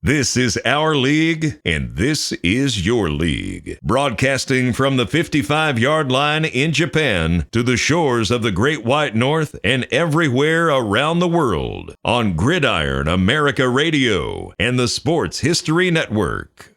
This is our league, and this is your league. Broadcasting from the 55-yard line in Japan to the shores of the Great White North and everywhere around the world on Gridiron America Radio and the Sports History Network.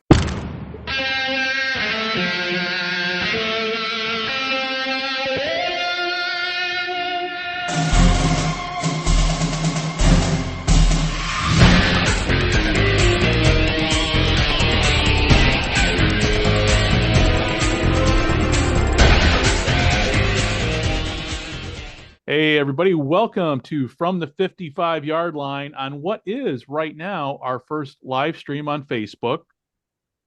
Hey, everybody. Welcome to From the 55-Yard Line on what is right now our first live stream on Facebook.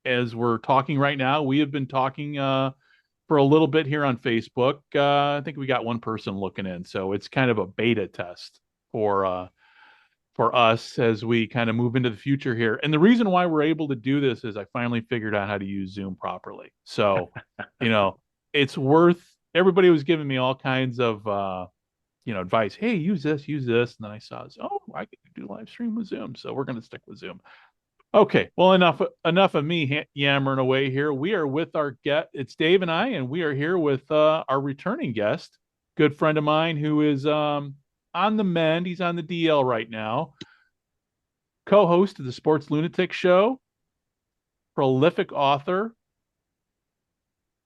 As we're talking right now, we have been talking for a little bit here on Facebook. I think we got one person looking in, so it's kind of a beta test for us as we kind of move into the future here. And the reason why we're able to do this is I finally figured out how to use Zoom properly. So, it's worth, everybody was giving me all kinds of advice. Hey, use this. And then I saw this. Oh, I can do live stream with Zoom. So we're going to stick with Zoom. Okay. Well, enough of me yammering away here. We are with our guest. It's Dave and I, and we are here with our returning guest, good friend of mine who is on the mend. He's on the DL right now. Co-host of the Sports Lunatic Show, prolific author,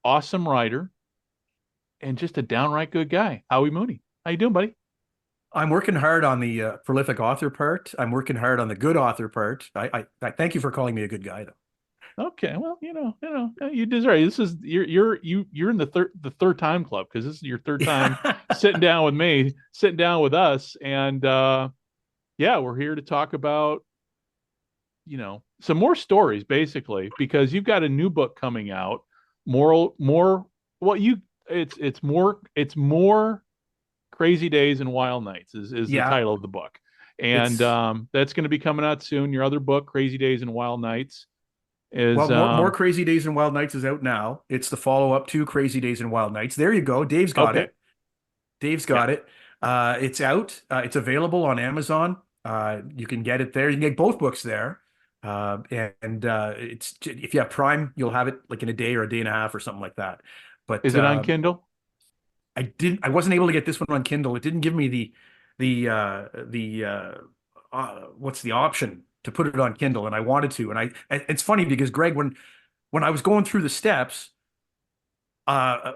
awesome writer, and just a downright good guy. Howie Mooney. How you doing, buddy? I'm working hard on the prolific author part. I'm working hard on the good author part. I thank you for calling me a good guy, though. Okay, well, you deserve it. This is you're in the third time club, because this is your third time sitting down with us, and we're here to talk about some more stories, basically, because you've got a new book coming out. It's more Crazy Days and Wild Nights is the title of the book. And that's going to be coming out soon. Your other book, Crazy Days and Wild Nights, is... Well, more Crazy Days and Wild Nights is out now. It's the follow-up to Crazy Days and Wild Nights. There you go. Dave's got it. It's out. It's available on Amazon. You can get it there. You can get both books there. It's if you have Prime, you'll have it like in a day or a day and a half or something like that. But is it on Kindle? I wasn't able to get this one on Kindle. It didn't give me what's the option to put it on Kindle, and I wanted to. And it's funny because Greg, when I was going through the steps, I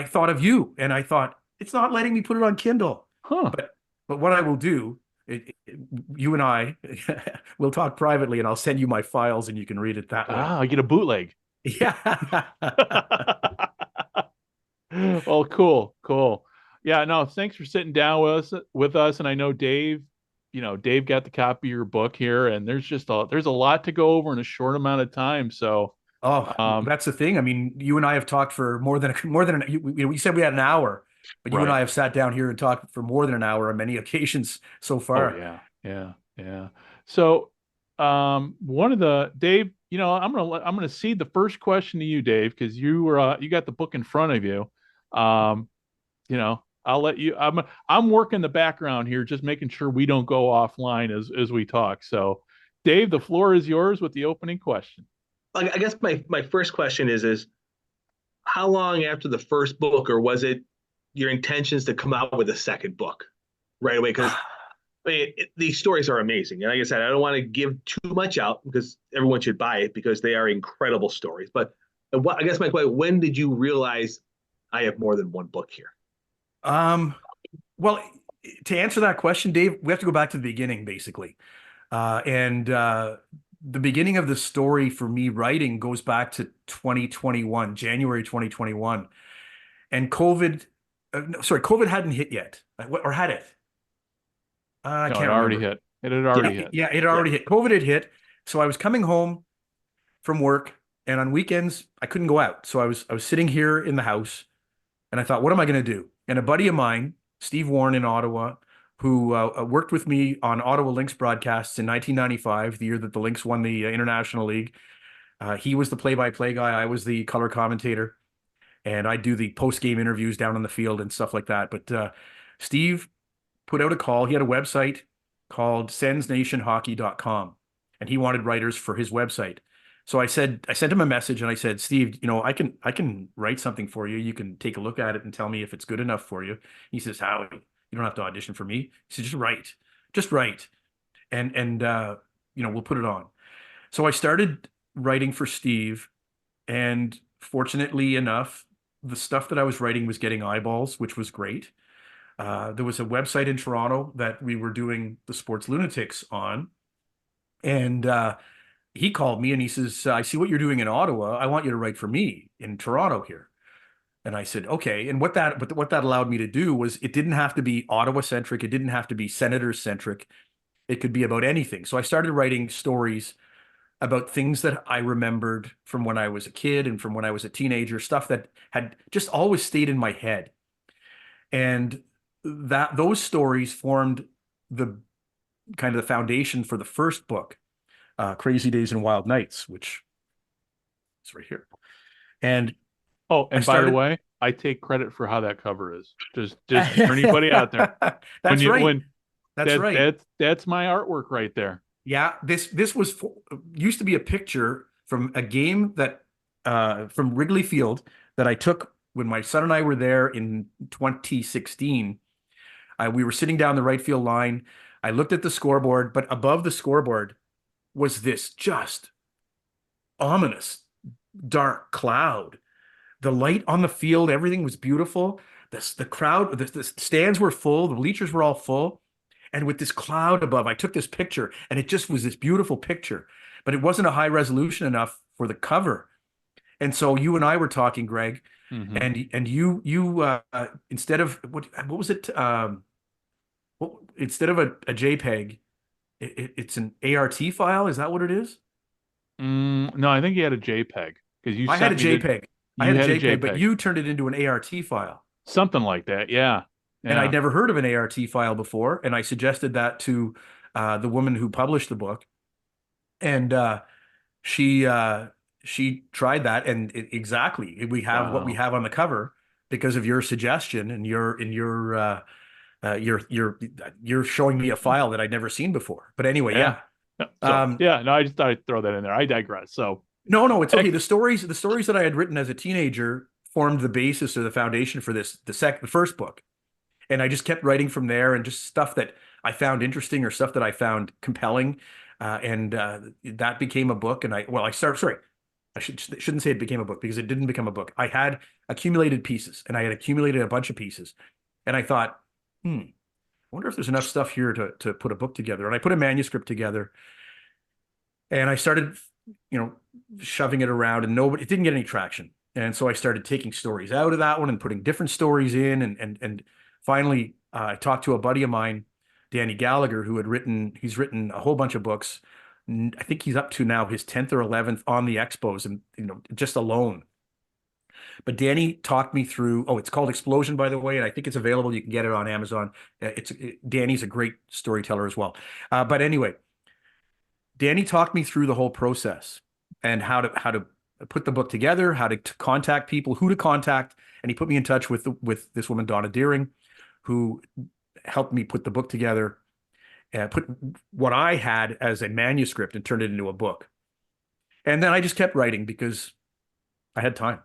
thought of you, and I thought it's not letting me put it on Kindle. But what I will do, you and I will talk privately, and I'll send you my files, and you can read it that way. I get a bootleg. Yeah. Oh, cool. Yeah, no, thanks for sitting down with us. And I know Dave got the copy of your book here, and there's a lot to go over in a short amount of time. So, that's the thing. I mean, you and I have talked for more than we said we had an hour, but you and I have sat down here and talked for more than an hour on many occasions so far. Oh, yeah. So, Dave, I'm gonna cede the first question to you, Dave, because you got the book in front of you. I'll let you. I'm working the background here, just making sure we don't go offline as we talk. So, Dave, the floor is yours with the opening question. I guess my first question is how long after the first book, or was it your intentions to come out with a second book right away? Because these stories are amazing. And like I said, I don't want to give too much out because everyone should buy it because they are incredible stories. But I guess my question, when did you realize I have more than one book here? Well, to answer that question, Dave, we have to go back to the beginning, basically. The beginning of the story for me writing goes back to 2021, January 2021. And COVID hadn't hit yet. Or had it? I can't remember. Already hit. It had already hit. Yeah, it had already hit. COVID had hit. So I was coming home from work, and on weekends I couldn't go out. So I was sitting here in the house, and I thought, what am I going to do? And a buddy of mine, Steve Warren in Ottawa, who worked with me on Ottawa Lynx broadcasts in 1995, the year that the Lynx won the International League. He was the play-by-play guy. I was the color commentator, and I do the post-game interviews down on the field and stuff like that. But Steve put out a call. He had a website called sensnationhockey.com. and he wanted writers for his website. So I sent him a message and I said, Steve, I can write something for you. You can take a look at it and tell me if it's good enough for you. He says, Howie, you don't have to audition for me. He said, just write. And we'll put it on. So I started writing for Steve, and fortunately enough, the stuff that I was writing was getting eyeballs, which was great. There was a website in Toronto that we were doing the Sports Lunatics on, and he called me and he says, I see what you're doing in Ottawa. I want you to write for me in Toronto here. And I said, okay. And what that allowed me to do was, it didn't have to be Ottawa centric. It didn't have to be Senators centric. It could be about anything. So I started writing stories about things that I remembered from when I was a kid and from when I was a teenager, stuff that had just always stayed in my head. And those stories formed the kind of the foundation for the first book, Crazy Days and Wild Nights, which is right here. And by the way, I take credit for how that cover is. Just for anybody out there. That's right. That's my artwork right there. Yeah, this used to be a picture from a game that from Wrigley Field that I took when my son and I were there in 2016. We were sitting down the right field line. I looked at the scoreboard, but above the scoreboard was this just ominous dark cloud. The light on the field, everything was beautiful. The crowd, the stands were full, the bleachers were all full. And with this cloud above, I took this picture, and it just was this beautiful picture, but it wasn't a high resolution enough for the cover. And so you and I were talking, Greg, and you instead of what was it? Instead of a JPEG, it's an ART file. Is that what it is? No, I think you had a JPEG because I had a JPEG. I had a JPEG, but you turned it into an ART file. Something like that, yeah. And I'd never heard of an ART file before, and I suggested that to the woman who published the book, and she tried that, and exactly we have what we have on the cover because of your suggestion, and you're showing me a file that I'd never seen before. But anyway, yeah. I just thought I'd throw that in there. I digress. So no, it's okay. The stories that I had written as a teenager formed the basis or the foundation for the first book. And I just kept writing from there, and just stuff that I found interesting or stuff that I found compelling. And that became a book. And I shouldn't say it became a book, because it didn't become a book. I had accumulated pieces, and I had accumulated a bunch of pieces. And I thought, I wonder if there's enough stuff here to put a book together. And I put a manuscript together, and I started, shoving it around, and it didn't get any traction. And so I started taking stories out of that one and putting different stories in, and finally, I talked to a buddy of mine, Danny Gallagher, he's written a whole bunch of books. I think he's up to now his 10th or 11th on the expos, and just alone. But Danny talked me through. Oh, it's called Explosion, by the way, and I think it's available. You can get it on Amazon. Danny's a great storyteller as well. But anyway, Danny talked me through the whole process and how to put the book together, how to contact people, who to contact, and he put me in touch with this woman, Donna Deering, who helped me put the book together and put what I had as a manuscript and turned it into a book. And then I just kept writing because I had time.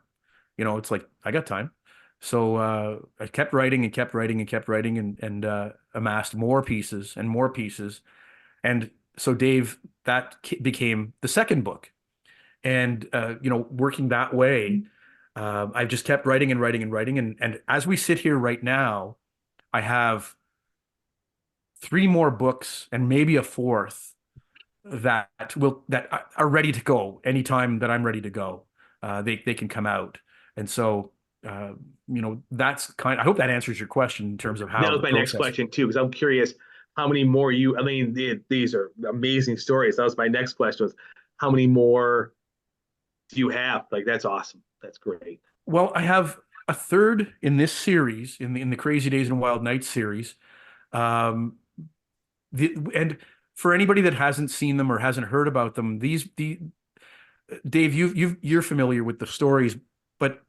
It's like, I got time. So I kept writing and kept writing and kept writing, and amassed more pieces and more pieces. And so, Dave, that became the second book. And, working that way, I just kept writing and writing and writing. And as we sit here right now, I have 3 more books and maybe a 4th that are ready to go anytime that I'm ready to go. They can come out. And so, that's I hope that answers your question in terms of how. That was my next question too, because I'm curious how many more these are amazing stories. That was my next question, was how many more do you have? Like, that's awesome. That's great. Well, I have a third in this series, in the Crazy Days and Wild Nights series. And for anybody that hasn't seen them or hasn't heard about them, Dave, you're familiar with the stories, but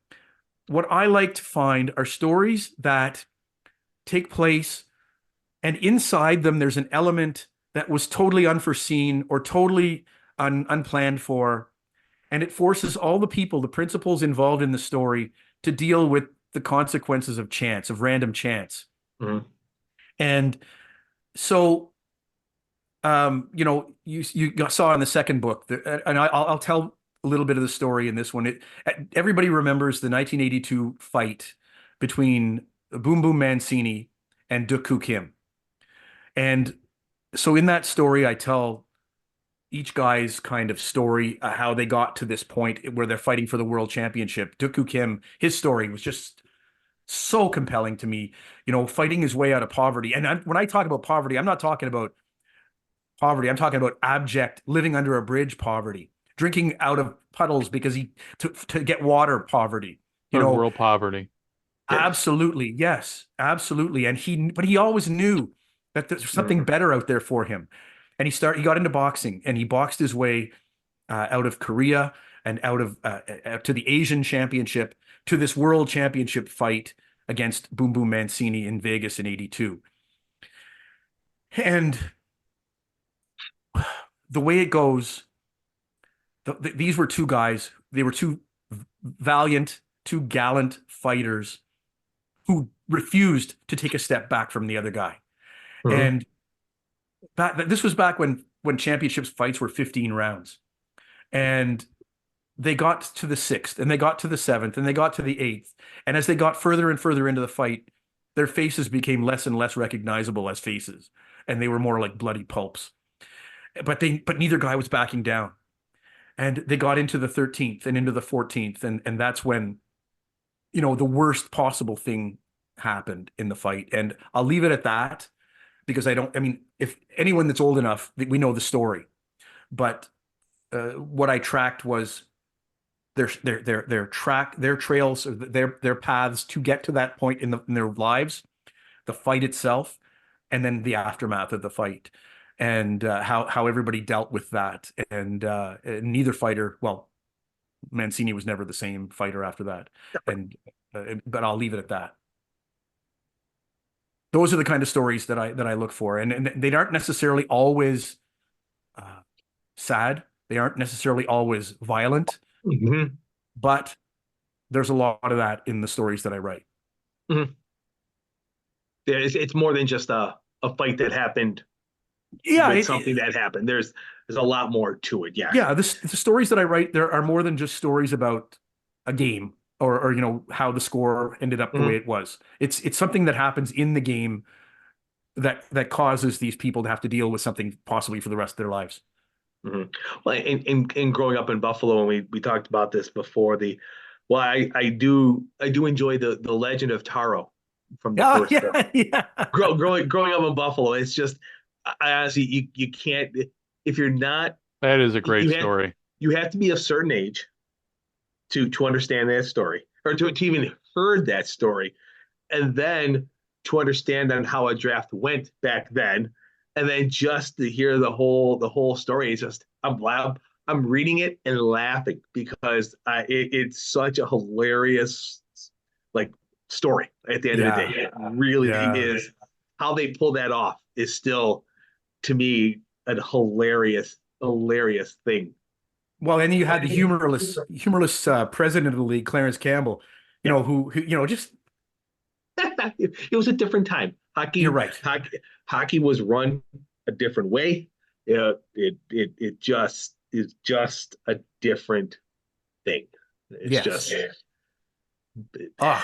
what I like to find are stories that take place, and inside them there's an element that was totally unforeseen or totally unplanned for. And it forces all the people, the principals involved in the story, to deal with the consequences of chance, of random chance. Mhm. And so, you saw in the second book, and I'll tell a little bit of the story in this one. Everybody remembers the 1982 fight between Boom Boom Mancini and Duk Kim. And so in that story, I tell each guy's kind of story, how they got to this point where they're fighting for the world championship. Duk Kim, his story was just so compelling to me, fighting his way out of poverty. And when I talk about poverty, I'm not talking about poverty. I'm talking about abject, living under a bridge poverty, drinking out of puddles because to get water poverty. Third world poverty. Absolutely, yes, absolutely. But he always knew that there's something better out there for him. And he got into boxing, and he boxed his way out of Korea and out of to the Asian Championship, to this World Championship fight against Boom Boom Mancini in Vegas in '82. And the way it goes, these were two guys. They were two valiant, two gallant fighters who refused to take a step back from the other guy. And this was back when championships fights were 15 rounds. And they got to the 6th, and they got to the 7th, and they got to the 8th. And as they got further and further into the fight, their faces became less and less recognizable as faces, and they were more like bloody pulps. But neither guy was backing down. And they got into the 13th and into the 14th, and that's when, the worst possible thing happened in the fight. And I'll leave it at that, because if anyone that's old enough, we know the story. But what I tracked was their trails, their paths to get to that point in their lives, the fight itself, and then the aftermath of the fight, and how everybody dealt with that. And neither fighter, well, Mancini was never the same fighter after that. But I'll leave it at that. Those are the kind of stories that I look for, and they aren't necessarily always sad. They aren't necessarily always violent, but there's a lot of that in the stories that I write. Yeah, it's more than just a fight that happened. Yeah, something that happened. There's a lot more to it. Yeah. Yeah, the stories that I write, there are more than just stories about a game or how the score ended up the way it was. It's something that happens in the game that causes these people to have to deal with something possibly for the rest of their lives. Well, in growing up in Buffalo, and we talked about this before, I do enjoy the Legend of Taro from the first film. Yeah. Growing up in Buffalo, it's just, I honestly, you can't, if you're not. That is a great story. You have to be a certain age to understand that story, or to even heard that story, and then to understand on how a draft went back then, and then just to hear the whole story. It's just, I'm reading it and laughing, because it's such a hilarious story at the end of the day. It really is. How they pull that off is still, to me, a hilarious thing. Well, and you had the humorless president of the league, Clarence Campbell, who just. It was a different time. Hockey. You're right. Hockey was run a different way. It just is just a different thing. It's just. I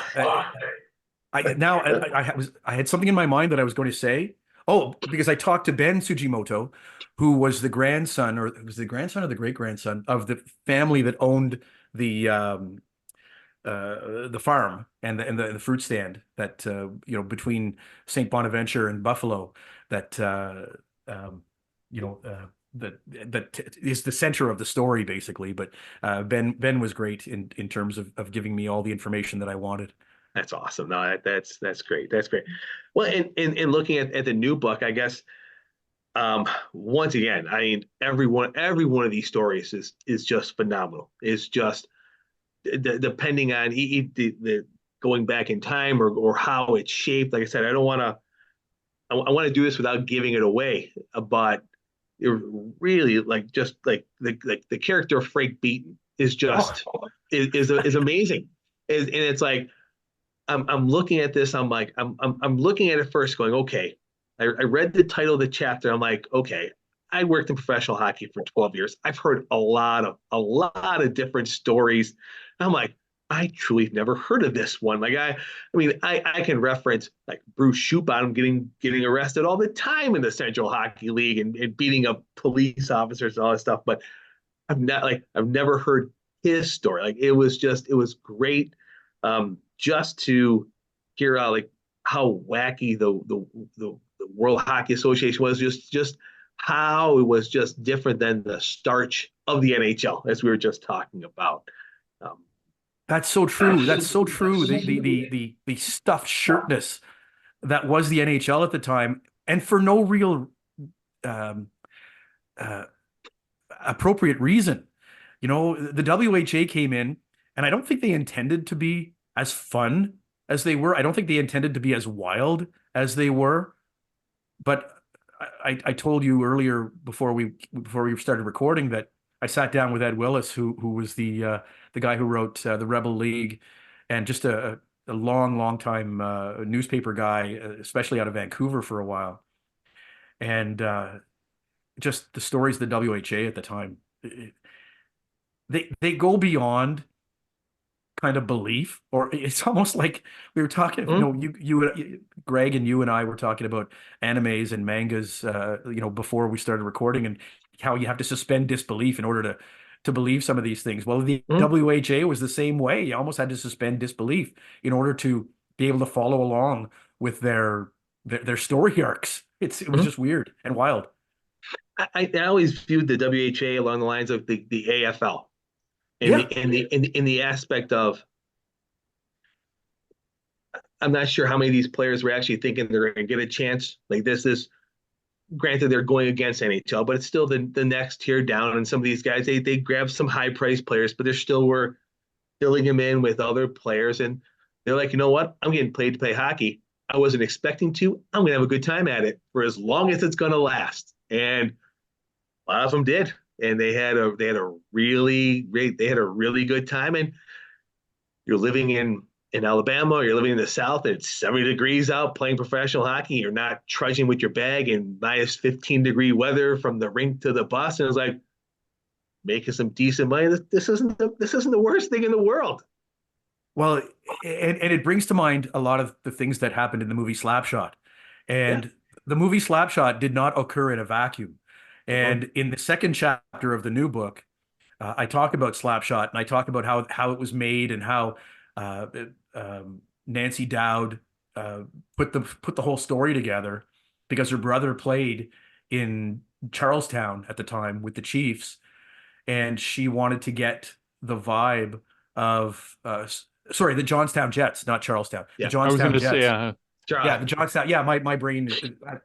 had something in my mind that I was going to say. Oh, because I talked to Ben Sugimoto, who was the grandson, or it was the grandson or the great grandson of the family that owned the farm and the fruit stand that between St. Bonaventure and Buffalo, that that is the center of the story, basically. But Ben was great in terms of giving me all the information that I wanted. That's awesome. No, that's great. That's great. Well, in looking at the new book, I guess, once again, I mean, every one of these stories is just phenomenal. It's just depending on the going back in time or how it's shaped. Like I said, I don't want I want to do this without giving it away, but it really like just like the character of Frank Beaton is just is amazing. And it's like I'm looking at this, I'm like I'm looking at it first going, okay, I read the title of the chapter, I'm like, okay, I worked in professional hockey for 12 years. I've heard a lot of different stories. I'm like, I truly have never heard of this one. Like I mean, I can reference like Bruce Schuppon getting arrested all the time in the Central Hockey League and beating up police officers and all that stuff, but I've never heard his story. Like it was great, just to hear out like how wacky the World Hockey Association was, just how it was just different than the starch of the NHL, as we were just talking about. Um, That's so true. That's so true. The stuffed shirtness that was the NHL at the time, and for no real um, uh, appropriate reason. You know, the WHA came in, and I don't think they intended to be as fun as they were. I don't think they intended to be as wild as they were. But I told you earlier before we started recording that I sat down with Ed Willis, who was the guy who wrote the Rebel League, and just a long time newspaper guy, especially out of Vancouver for a while, and just the stories of the WHA at the time. They go beyond kind of belief, or it's almost like we were talking, Greg and you and I were talking about animes and mangas, before we started recording, and how you have to suspend disbelief in order to believe some of these things. Well, the WHA was the same way. You almost had to suspend disbelief in order to be able to follow along with their story arcs. It was just weird and wild. I always viewed the WHA along the lines of the AFL, in the aspect of, I'm not sure how many of these players were actually thinking they're going to get a chance. Like this is, granted they're going against NHL, but it's still the next tier down. And some of these guys, they grab some high priced players, but they still were filling them in with other players. And they're like, you know what? I'm getting paid to play hockey. I wasn't expecting to. I'm going to have a good time at it for as long as it's going to last. And a lot of them did. And they had a really good time. And you're living in Alabama, or you're living in the South, and it's 70 degrees out playing professional hockey. You're not trudging with your bag in minus 15-degree weather from the rink to the bus. And it's like making some decent money. This isn't the worst thing in the world. Well, and it brings to mind a lot of the things that happened in the movie Slapshot. And the movie Slapshot did not occur in a vacuum. And in the second chapter of the new book, I talk about Slapshot, and I talk about how it was made, and how Nancy Dowd put the whole story together, because her brother played in Charlestown at the time with the Chiefs, and she wanted to get the vibe of the Johnstown Jets, not Charlestown. Yeah, the Johnstown Jets. Say, yeah, the Johnstown. Yeah, my brain.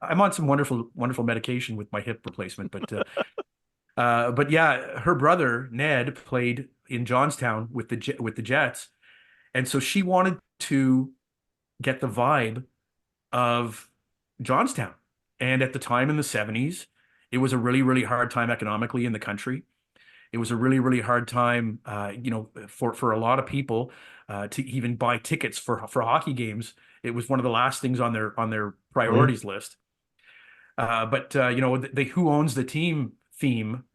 I'm on some wonderful medication with my hip replacement, but yeah, her brother Ned played in Johnstown with the Jets, and so she wanted to get the vibe of Johnstown. And at the time in the 70s, it was a really hard time economically in the country. It was a really hard time, for a lot of people to even buy tickets for hockey games. It was one of the last things on their priorities list. But the Who Owns the Team theme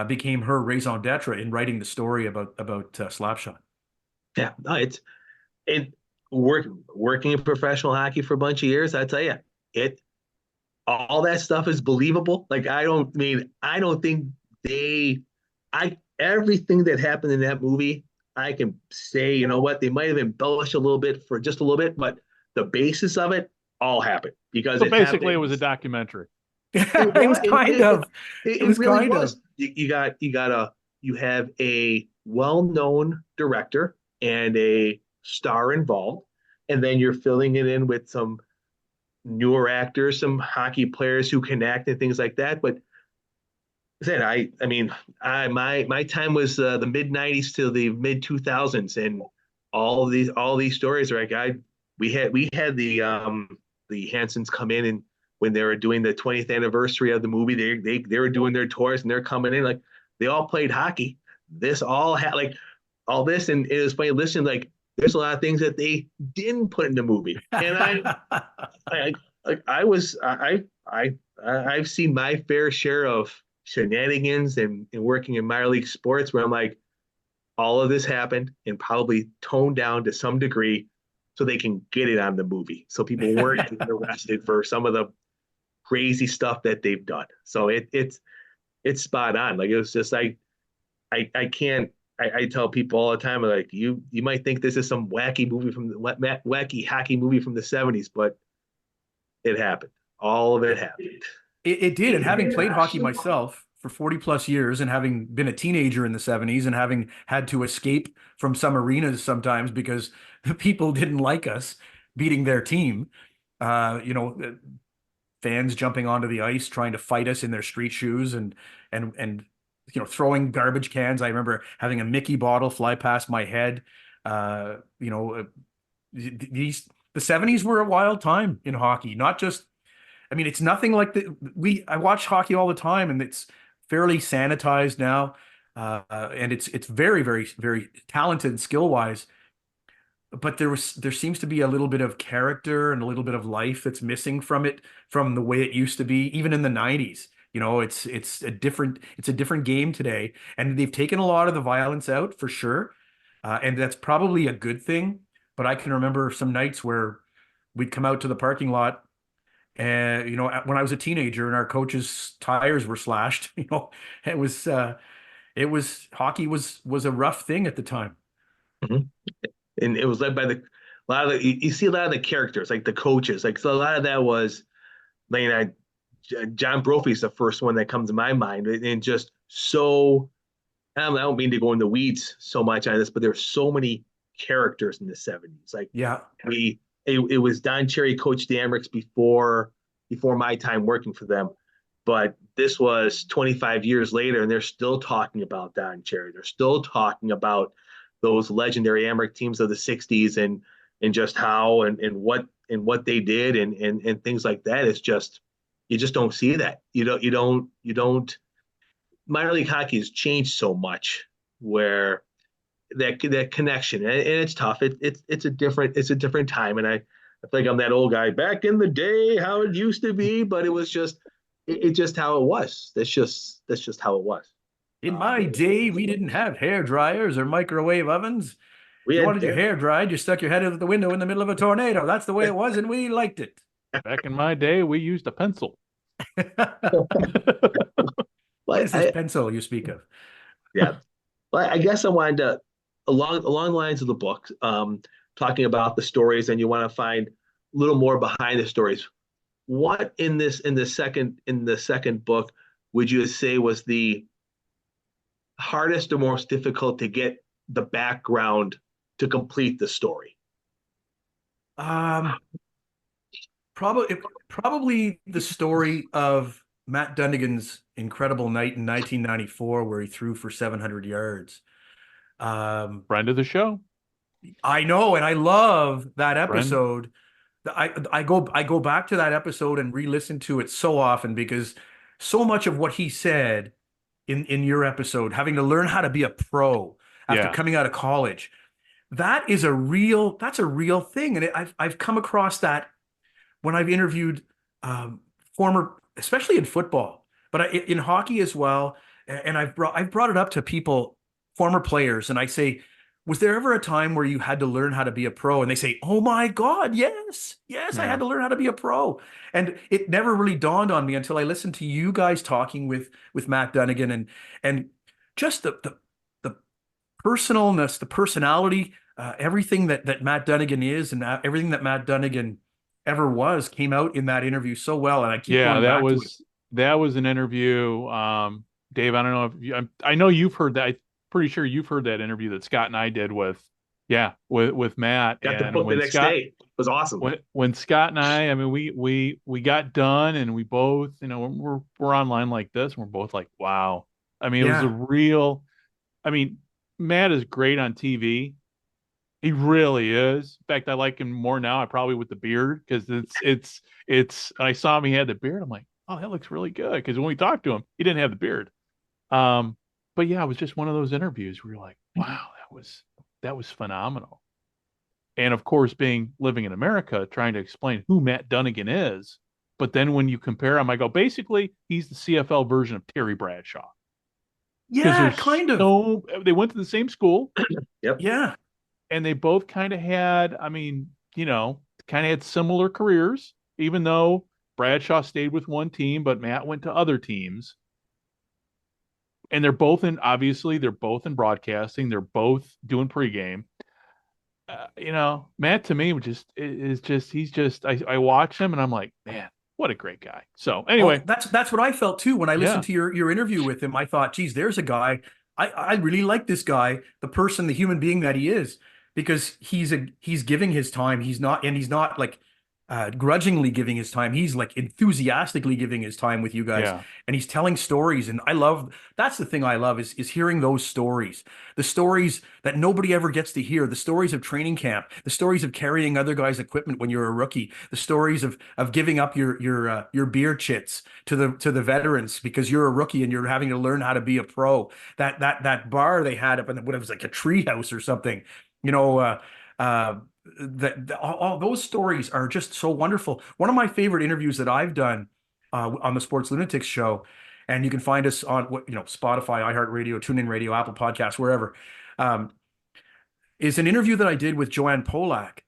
became her raison d'etre in writing the story about Slapshot. Yeah, no, working in professional hockey for a bunch of years. I tell you, all that stuff is believable. Like I don't think everything that happened in that movie, I can say, you know what, they might have embellished a little bit, but the basis of it all happened, because so basically it was a documentary. It was kind of. It was really kind of. You have a well-known director and a star involved, and then you're filling it in with some newer actors, some hockey players who can act and things like that. But my time was the mid '90s to the mid 2000s, and all these stories are like we had the Hansons come in and when they were doing the 20th anniversary of the movie, they were doing their tours and they're coming in like they all played hockey. This all had like all this, and it was funny listening. Like there's a lot of things that they didn't put in the movie, and I've seen my fair share of shenanigans and working in minor league sports where I'm like, all of this happened and probably toned down to some degree so they can get it on the movie. So people weren't arrested for some of the crazy stuff that they've done. So it's spot on. Like it was just I can't I tell people all the time like you might think this is some wacky movie from the wacky hockey movie from the 70s, but it happened. All of it happened. It did. And having played hockey myself for 40 plus years and having been a teenager in the 70s and having had to escape from some arenas sometimes because the people didn't like us beating their team, fans jumping onto the ice, trying to fight us in their street shoes and throwing garbage cans. I remember having a Mickey bottle fly past my head. The 70s were a wild time in hockey, not just, I mean, it's nothing like I watch hockey all the time and it's fairly sanitized now. And it's very, very, very talented skill wise, but there seems to be a little bit of character and a little bit of life that's missing from it, from the way it used to be, even in the 90s. It's a different game today, and they've taken a lot of the violence out for sure. And that's probably a good thing. But I can remember some nights where we'd come out to the parking lot and, when I was a teenager and our coach's tires were slashed, it was hockey was a rough thing at the time. Mm-hmm. And it was led by a lot of you see a lot of the characters, like the coaches, like so a lot of that was, John Brophy's the first one that comes to my mind, and just so I don't mean to go in the weeds so much on this, but there's so many characters in the 70s. Like it was Don Cherry, Coach Damericks before my time working for them, but this was 25 years later, and they're still talking about Don Cherry. They're still talking about those legendary Amherst teams of the 60s and just how and what they did and things like that. It's just, you just don't see that. You don't minor league hockey has changed so much where that connection, and it's tough. It's a different time. And I think I'm that old guy back in the day, how it used to be, but it was just how it was. That's just how it was. In my day, we didn't have hair dryers or microwave ovens. If you wanted your hair dried, you stuck your head out the window in the middle of a tornado. That's the way it was, and we liked it. Back in my day, we used a pencil. What is this pencil you speak of? Yeah. Well, I guess I wanted to, along the lines of the book, talking about the stories, and you want to find a little more behind the stories. What in the second book would you say was the hardest or most difficult to get the background to complete the story? Probably the story of Matt Dunnigan's incredible night in 1994 where he threw for 700 yards. Friend of the show. I know, and I love that episode. I go back to that episode and re-listen to it so often because so much of what he said in your episode, having to learn how to be a pro after coming out of college, that's a real thing. And I've come across that when I've interviewed former, especially in football, but in hockey as well. And I've brought it up to people, former players, and I say, was there ever a time where you had to learn how to be a pro? And they say, oh my God, yes, I had to learn how to be a pro. And it never really dawned on me until I listened to you guys talking with Matt Dunnigan and just the personalness, the personality, everything that Matt Dunnigan is and everything that Matt Dunnigan ever was came out in that interview so well. And I keep going back to it. That was an interview. Dave, I don't know if I know you've heard that. Pretty sure you've heard that interview that Scott and I did with Matt. Got the book the next day. It was awesome. When Scott and I mean, we got done and we both, we're online like this and we're both like, wow. I mean, it was a real, I mean, Matt is great on TV, He really is. In fact, I like him more now. I probably with the beard because it's. I saw him. He had the beard. I'm like, oh, that looks really good. Because when we talked to him, he didn't have the beard. Um, but yeah, it was just one of those interviews where you're like, wow, that was phenomenal. And of course, living in America, trying to explain who Matt Dunnigan is. But then when you compare him, I go, basically, he's the CFL version of Terry Bradshaw. Because Yeah, kind of. they went to the same school. Yep. Yeah. And they both kind of had, I mean, kind of had similar careers, even though Bradshaw stayed with one team, but Matt went to other teams. And they're both in broadcasting. They're both doing pregame. Matt to me I watch him and I'm like, man, what a great guy. So anyway, that's what I felt too when I listened Yeah. to your interview with him. I thought, geez, there's a guy. I really like this guy, the person, the human being that he is, because he's giving his time. He's not like grudgingly giving his time. He's like enthusiastically giving his time with you guys, Yeah. and he's telling stories. And that's the thing I love is hearing those stories, the stories that nobody ever gets to hear, the stories of training camp, the stories of carrying other guys' equipment when you're a rookie, the stories of giving up your beer chits to the veterans because you're a rookie and you're having to learn how to be a pro. That bar they had up in what it was like a tree house or something, you know. All those stories are just so wonderful. One of my favorite interviews that I've done on the Sports Lunatics show, and you can find us on Spotify, iHeartRadio, TuneIn Radio, Apple Podcasts, wherever, is an interview that I did with Joanne Polak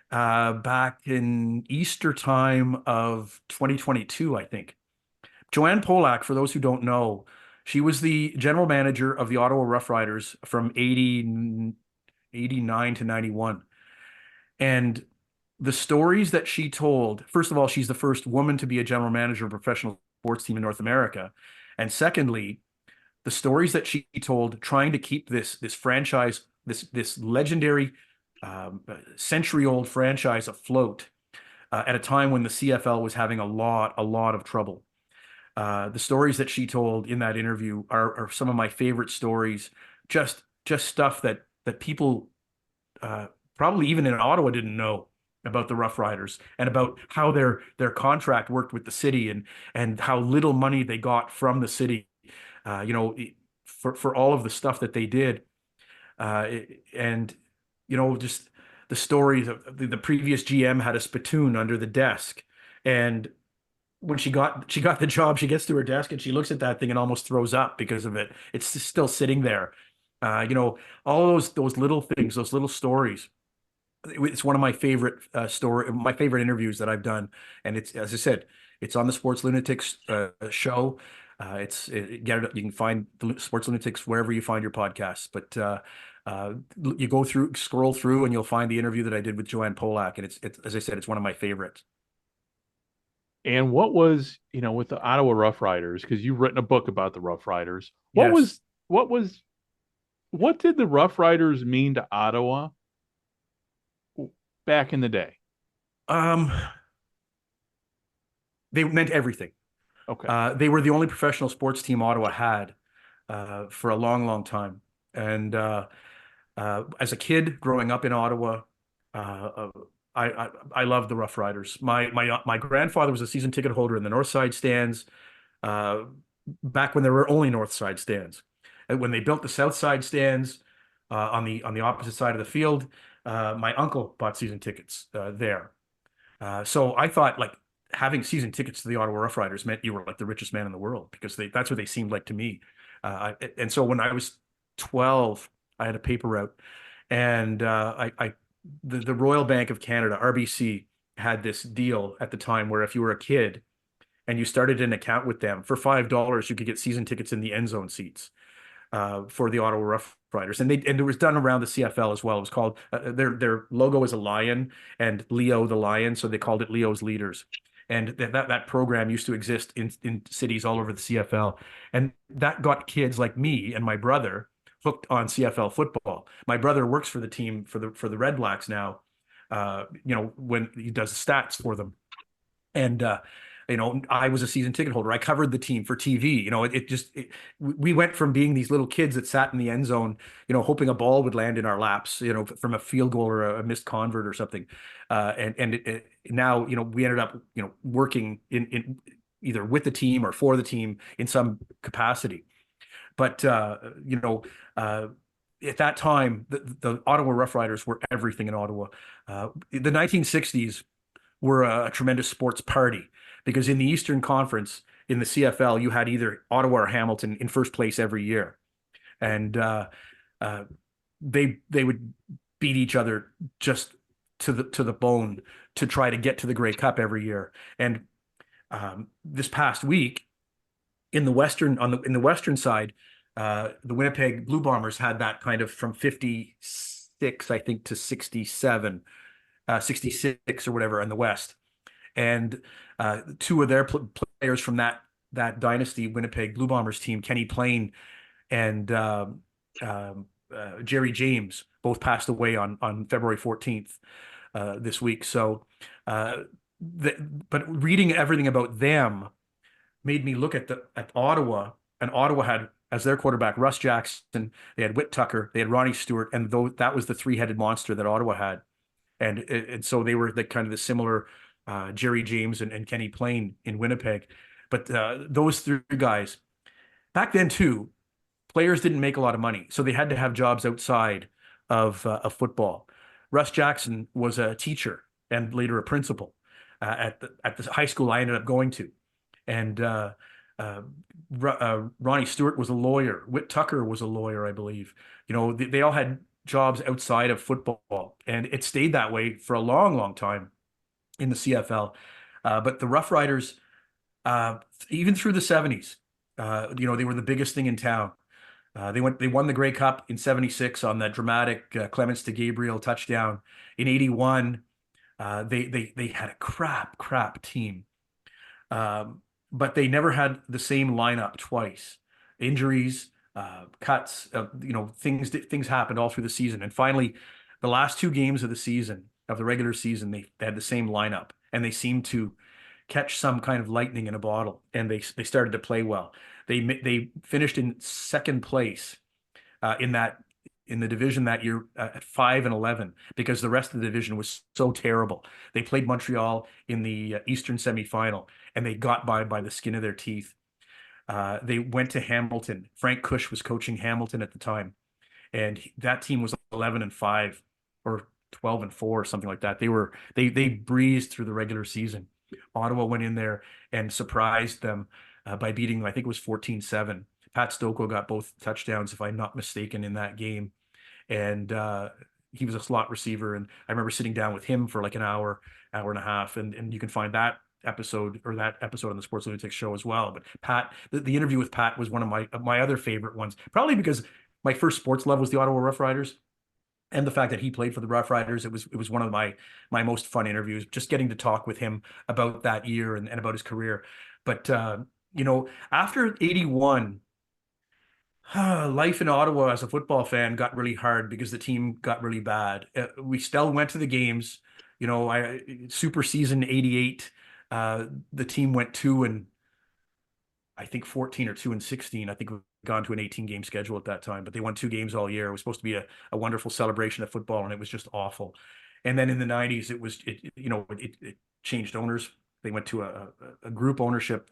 back in Easter time of 2022, I think. Joanne Polak, for those who don't know, she was the general manager of the Ottawa Rough Riders from 89 to 91. And the stories that she told, first of all, she's the first woman to be a general manager of a professional sports team in North America. And secondly, the stories that she told trying to keep this franchise, this legendary century-old franchise afloat at a time when the CFL was having a lot of trouble. The stories that she told in that interview are some of my favorite stories. Just stuff that people probably even in Ottawa didn't know about the Rough Riders and about how their contract worked with the city and how little money they got from the city, for all of the stuff that they did, and just the stories of the previous GM had a spittoon under the desk, and when she got the job, she gets to her desk and she looks at that thing and almost throws up because of it. It's just still sitting there. All those little things, those little stories. It's one of my favorite my favorite interviews that I've done, and it's, as I said, it's on the Sports Lunatics show. You can find the Sports Lunatics wherever you find your podcasts. But you scroll through, and you'll find the interview that I did with Joanne Polak, and it's as I said, it's one of my favorites. And what was, with the Ottawa Rough Riders, because you've written a book about the Rough Riders. Yes. What did the Rough Riders mean to Ottawa back in the day? They meant everything. Okay. They were the only professional sports team Ottawa had for a long time. And as a kid growing up in Ottawa, I loved the Rough Riders. My grandfather was a season ticket holder in the North Side stands back when there were only North Side stands. And when they built the South Side stands on the opposite side of the field, my uncle bought season tickets there. So I thought like having season tickets to the Ottawa Rough Riders meant you were like the richest man in the world because that's what they seemed like to me. And so when I was 12, I had a paper route, and the Royal Bank of Canada, RBC, had this deal at the time where if you were a kid and you started an account with them for $5, you could get season tickets in the end zone seats for the Ottawa Rough Riders, and it was done around the CFL as well. It was called their logo is a lion and Leo the lion, so they called it Leo's Leaders. And that program used to exist in cities all over the CFL, and that got kids like me and my brother hooked on CFL football. My brother works for the team for the Red Blacks now, when he does the stats for them, and I was a season ticket holder. I covered the team for TV. We went from being these little kids that sat in the end zone, hoping a ball would land in our laps, from a field goal or a missed convert or something. Now, we ended up, working in either with the team or for the team in some capacity. But, at that time, the Ottawa Rough Riders were everything in Ottawa. The 1960s were a tremendous sports party because in the Eastern Conference, in the CFL, you had either Ottawa or Hamilton in first place every year. And they would beat each other just to the bone to try to get to the Grey Cup every year. And this past week, in the Western side, the Winnipeg Blue Bombers had that kind of from 56, I think, to 67, 66 or whatever in the West. And two of their players from that dynasty Winnipeg Blue Bombers team, Kenny Plain and Jerry James, both passed away on February 14th this week. So, but reading everything about them made me look at Ottawa, and Ottawa had as their quarterback Russ Jackson. They had Whit Tucker, they had Ronnie Stewart, and that was the three-headed monster that Ottawa had. And so they were the kind of the similar Jerry James and Kenny Plain in Winnipeg. But those three guys, back then too, players didn't make a lot of money, so they had to have jobs outside of football. Russ Jackson was a teacher and later a principal at the high school I ended up going to. And Ronnie Stewart was a lawyer. Whit Tucker was a lawyer, I believe. They all had jobs outside of football, and it stayed that way for a long, long time in the CFL. But the Rough Riders, even through the 70s, they were the biggest thing in town. They won the Grey Cup in 76 on that dramatic Clements to Gabriel touchdown. In 81, they had a crap team. But they never had the same lineup twice. Injuries, cuts, things happened all through the season. And finally, the last two games of the regular season, they had the same lineup, and they seemed to catch some kind of lightning in a bottle, and they started to play well. They finished in second place in the division that year at 5-11 because the rest of the division was so terrible. They played Montreal in the Eastern semifinal, and they got by the skin of their teeth. They went to Hamilton. Frank Cush was coaching Hamilton at the time, and that team was 11-5 or 12-4 or something like that. They breezed through the regular season. Ottawa went in there and surprised them by beating, I think it was 14-7. Pat Stoko got both touchdowns, if I'm not mistaken, in that game. And he was a slot receiver. And I remember sitting down with him for like an hour and a half. And you can find that episode on the Sports Lunatics show as well. But Pat, the interview with Pat was one of my other favorite ones, probably because my first sports love was the Ottawa Rough Riders. And the fact that he played for the Rough Riders, it was one of my most fun interviews, just getting to talk with him about that year and about his career. But, after 81, life in Ottawa as a football fan got really hard because the team got really bad. We still went to the games. Super season 88, the team went 2-14 or 2-16. I think we've gone to an 18-game schedule at that time, but they won 2 games all year. It was supposed to be a wonderful celebration of football, and it was just awful. And then in the 90s, it changed owners. They went to a group ownership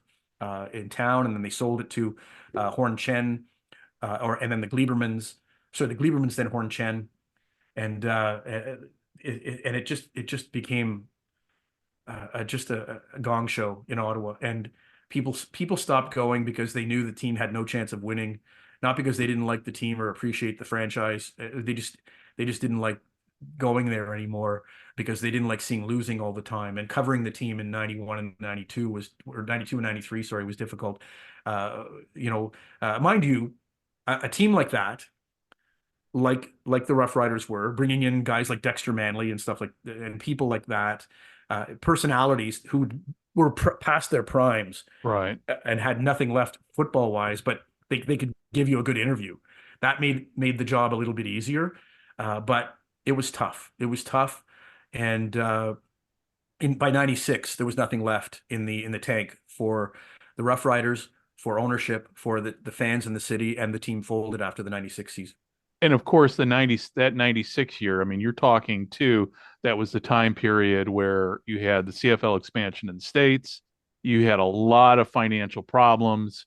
in town, and then they sold it to Horn Chen, and then the Gleibermans. So the Gleibermans, then Horn Chen, and it just became just a gong show in Ottawa. And people stopped going because they knew the team had no chance of winning, not because they didn't like the team or appreciate the franchise. They just didn't like going there anymore because they didn't like seeing losing all the time. And covering the team in 91 and 92 or 92 and 93, sorry, was difficult. Mind you, a team like that, like the Rough Riders were, bringing in guys like Dexter Manley and stuff and people like that, personalities who were past their primes, right, and had nothing left football wise, but they could give you a good interview. That made the job a little bit easier, but it was tough. And by 96, there was nothing left in the tank for the Rough Riders, for ownership, for the fans in the city, and the team folded after the 96 season. And of course, the 90s, that 96 year, I mean, you're talking too, that was the time period where you had the CFL expansion in the States. You had a lot of financial problems.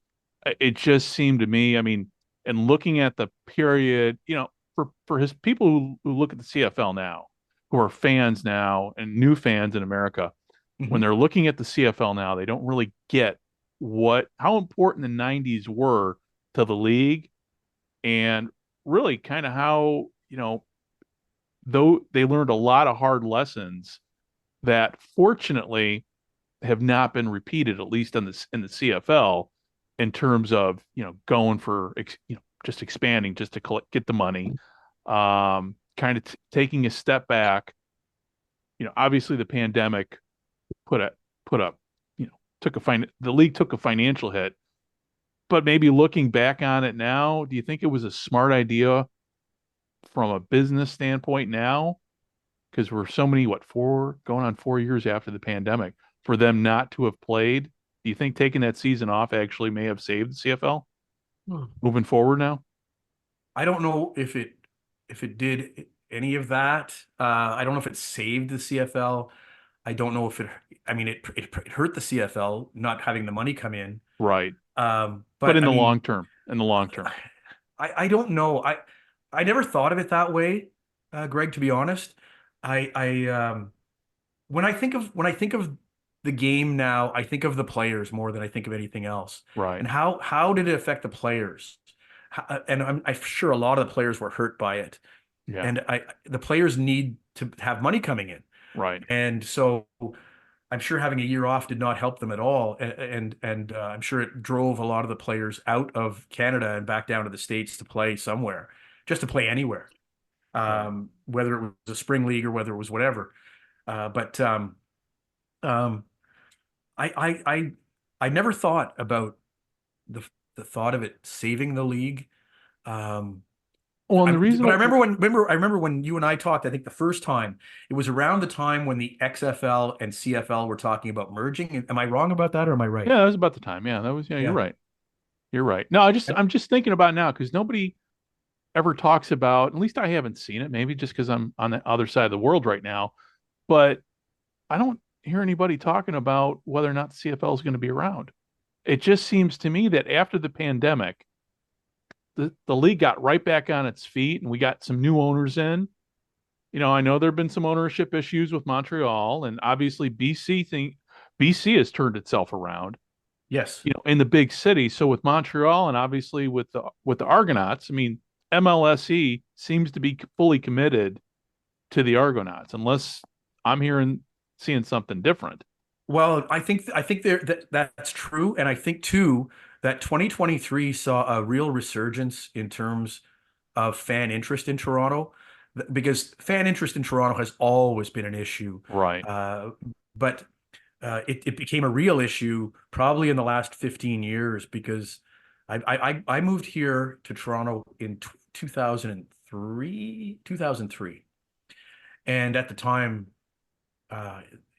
It just seemed to me, I mean, and looking at the period, for his people who look at the CFL now, who are fans now and new fans in America, when they're looking at the CFL now, they don't really get how important the 90s were to the league, and really kind of how, though they learned a lot of hard lessons that fortunately have not been repeated, at least in the CFL, in terms of, going for, just expanding just to get the money, kind of taking a step back. Obviously the pandemic put up, the league took a financial hit, but maybe looking back on it now, do you think it was a smart idea from a business standpoint now? Because we're so many, going on 4 years after the pandemic, for them not to have played. Do you think taking that season off actually may have saved the CFL moving forward now? I don't know if it did any of that. I don't know if it saved the CFL. I don't know if it hurt the CFL not having the money come in. Right. But in the I mean, long term, I don't know. I never thought of it that way, Greg, to be honest. When I think of the game now, I think of the players more than I think of anything else. right. And how did it affect the players? And I'm sure a lot of the players were hurt by it. Yeah. And the players need to have money coming in. Right. And so I'm sure having a year off did not help them at all. And I'm sure it drove a lot of the players out of Canada and back down to the States to play somewhere, just to play anywhere, whether it was a spring league or whether it was whatever. But I never thought about the thought of it saving the league. Well, and the reason, But I remember when you and I talked, I think the first time, it was around the time when the XFL and CFL were talking about merging. Am I wrong about that, or am I right? yeah, that was about the time. Yeah, that was, Yeah. you're right. You're right. No, I'm just thinking about now, because nobody ever talks about, at least I haven't seen it, maybe just because I'm on the other side of the world right now, but I don't hear anybody talking about whether or not the CFL is going to be around. It just seems to me that after the pandemic, the league got right back on its feet, and we got some new owners in. I know there have been some ownership issues with Montreal, and obviously BC has turned itself around. Yes. In the big city. So with Montreal, and obviously with the Argonauts, I mean, MLSE seems to be fully committed to the Argonauts, unless I'm seeing something different. Well, I think that's true, and I think too that 2023 saw a real resurgence in terms of fan interest in Toronto, because fan interest in Toronto has always been an issue. Right. But it became a real issue probably in the last 15 years, because I moved here to Toronto in 2003, and at the time,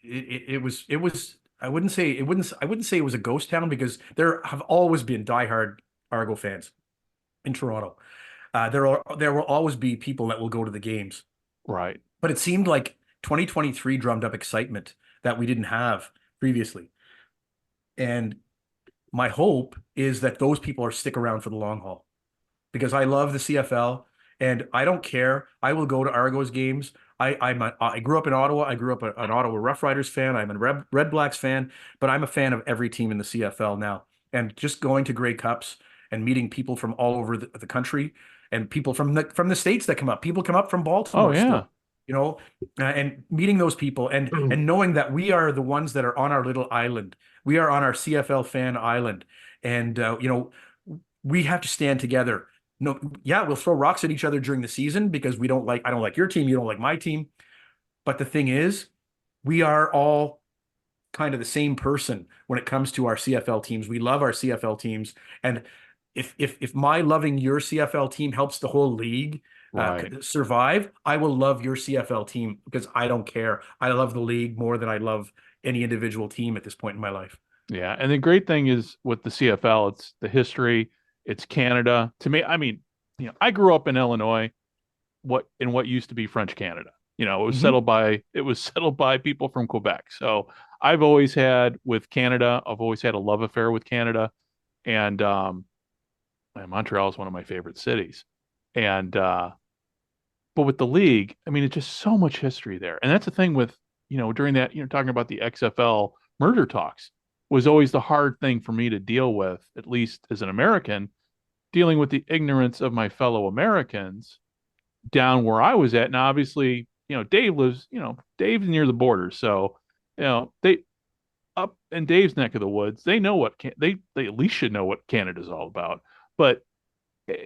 it was I wouldn't say it was a ghost town, because there have always been diehard Argo fans in Toronto. There will always be people that will go to the games. Right. But it seemed like 2023 drummed up excitement that we didn't have previously. And my hope is that those people stick around for the long haul, because I love the CFL and I don't care. I will go to Argos games. I grew up in Ottawa. I grew up an Ottawa Rough Riders fan. I'm a Red Blacks fan, but I'm a fan of every team in the CFL now. And just going to Grey Cups and meeting people from all over the country, and people from the States that come up. People come up from Baltimore. Oh, yeah. Still, and meeting those people, and knowing that we are the ones that are on our little island. We are on our CFL fan island, and we have to stand together. No, yeah, we'll throw rocks at each other during the season because I don't like your team, you don't like my team. But the thing is, we are all kind of the same person when it comes to our CFL teams. We love our CFL teams, and if my loving your CFL team helps the whole league Right. survive, I will love your CFL team because I don't care. I love the league more than I love any individual team at this point in my life. Yeah. And the great thing is with the CFL, it's the history, it's Canada. To me, I mean, I grew up in Illinois, what used to be French Canada. Mhm. It was settled by people from Quebec. So I've always had a love affair with Canada. And Montreal is one of my favorite cities. And but with the league, I mean, it's just so much history there. And that's the thing with, during that, talking about the XFL merger talks was always the hard thing for me to deal with, at least as an American, dealing with the ignorance of my fellow Americans down where I was at. Now, obviously, Dave's near the border. So, they up in Dave's neck of the woods, they know they at least should know what Canada's all about. But,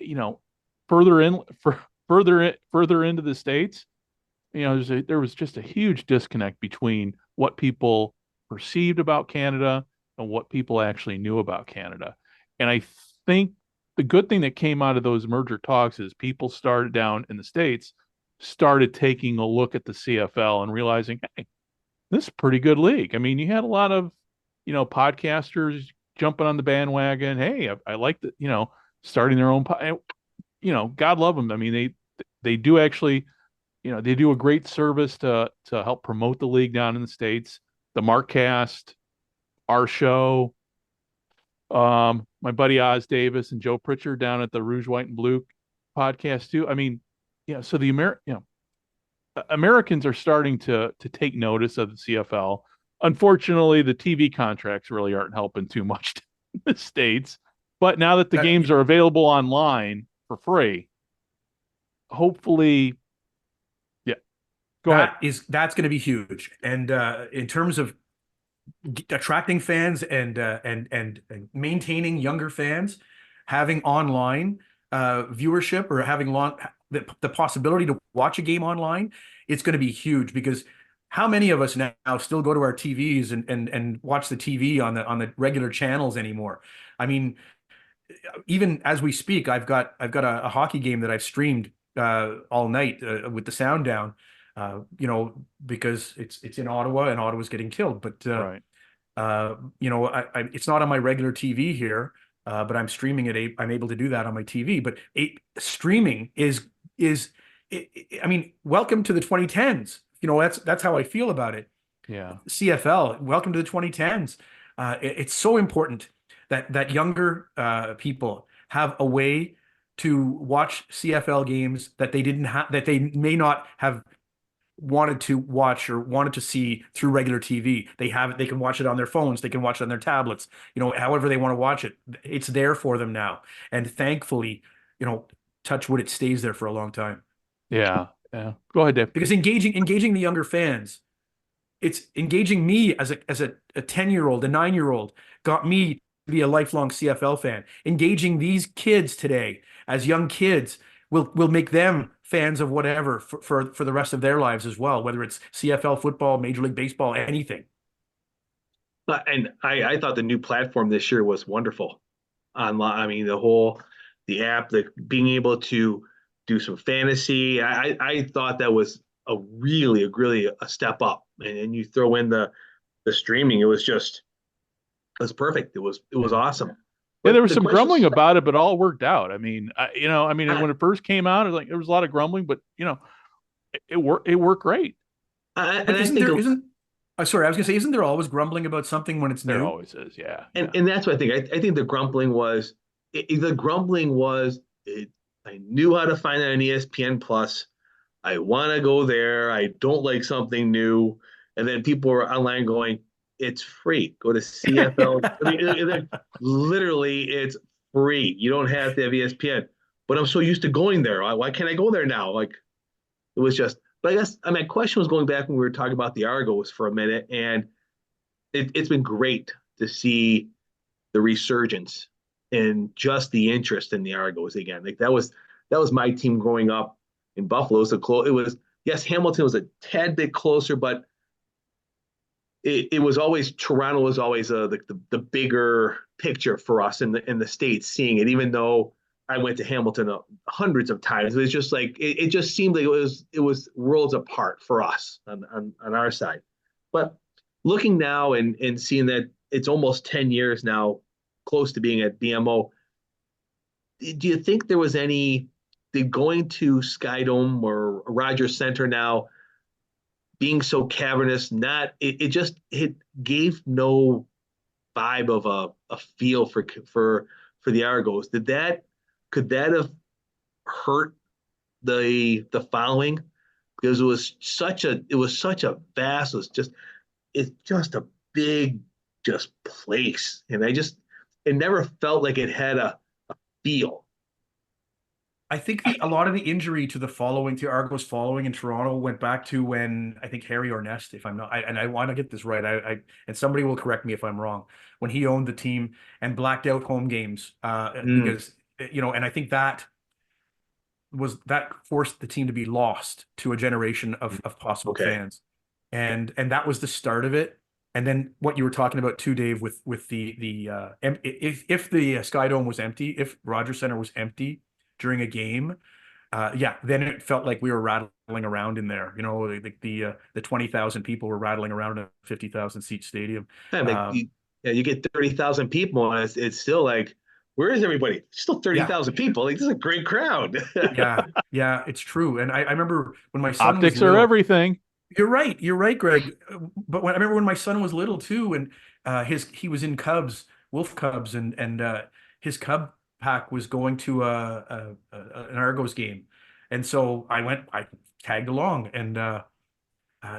you know, further in, for further into the States, there was just a huge disconnect between what people perceived about Canada and what people actually knew about Canada. And I think the good thing that came out of those merger talks is people started down in the States, started taking a look at the CFL and realizing, hey, this is a pretty good league. I mean, you had a lot of, podcasters jumping on the bandwagon. Hey, I like that, starting their own, God love them. I mean, they do actually, they do a great service to help promote the league down in the States. The Markcast, our show, my buddy Oz Davis and Joe Pritchard down at the Rouge, White, and Blue podcast too. I mean, so Americans are starting to take notice of the CFL. Unfortunately, the TV contracts really aren't helping too much in the States. But now that the That games are available online for free, hopefully, yeah. Go ahead. that's going to be huge. And in terms of attracting fans and maintaining younger fans, having online viewership or having the possibility to watch a game online, it's going to be huge because how many of us now still go to our TVs and watch the TV on the regular channels anymore? I mean, even as we speak, I've got a hockey game that I've streamed all night with the sound down, because it's in Ottawa and Ottawa's getting killed. But Right. it's not on my regular TV here, but I'm streaming it. I'm able to do that on my TV. But streaming is, I mean, welcome to the 2010s. That's how I feel about it. Yeah. CFL, welcome to the 2010s. It's so important that younger people have a way to watch CFL games that they may not have wanted to watch or wanted to see through regular TV. They can watch it on their phones, they can watch it on their tablets, however they want to watch it. It's there for them now. And thankfully, touch wood, it stays there for a long time. Yeah. Yeah. Go ahead, Dave. Because engaging the younger fans, it's engaging me as a 10-year-old, a 9-year-old, got me to be a lifelong CFL fan. Engaging these kids today as young kids will make them fans of whatever for the rest of their lives as well, whether it's CFL football, Major League Baseball, anything. And I thought the new platform this year was wonderful. Online, I mean, the app, being able to do some fantasy. I thought that was really a step up. And you throw in the streaming, it was perfect. It was awesome. Yeah, But there was the some question, grumbling about it, but all worked out. I mean, when it first came out, it was like there was a lot of grumbling, but it worked great. But I think sorry, I was gonna say, isn't there always grumbling about something when it's There new? always is, yeah. and that's what I think. I think the grumbling was I knew how to find it on ESPN Plus. I want to go there. I don't like something new. And then people were online going, it's free. Go to CFL. I mean, literally, it's free. You don't have to have ESPN. But I'm so used to going there. Why can't I go there now? Like, it was just, but I guess, my question was going back when we were talking about the Argos for a minute. And it's been great to see the resurgence and just the interest in the Argos again. Like, that was my team growing up in Buffalo. It was yes, Hamilton was a tad bit closer, but it was always Toronto was always the bigger picture for us in the States, seeing it, even though I went to Hamilton hundreds of times. It was just like it just seemed like it was worlds apart for us on our side. But looking now and seeing that it's almost 10 years now, close to being at BMO, do you think there was did going to Skydome or Rogers Center now, being so cavernous, it gave no vibe of a feel for the Argos. Could that have hurt the following? Because it was such a vast, it's just a big place. And it never felt like it had a feel. I think a lot of the injury to Argos following in Toronto went back to when I think Harry Ornest, if I'm not, and I want to get this right, and somebody will correct me if I'm wrong, when he owned the team and blacked out home games, because and I think that forced the team to be lost to a generation of possible fans, and that was the start of it. And then what you were talking about too, Dave, with the if the Skydome was empty, if Rogers Center was empty during a game, then it felt like we were rattling around in there. The 20,000 people were rattling around a 50,000 seat stadium. You get 30,000 people, and it's still like, where is everybody? Still 30,000 people. Like, this is a great crowd. yeah, it's true. And I remember when my son optics was little, are everything. You're right, Greg. But I remember when my son was little too, and he was in Wolf Cubs, and his Cub pack was going to an Argos game, and so I tagged along, and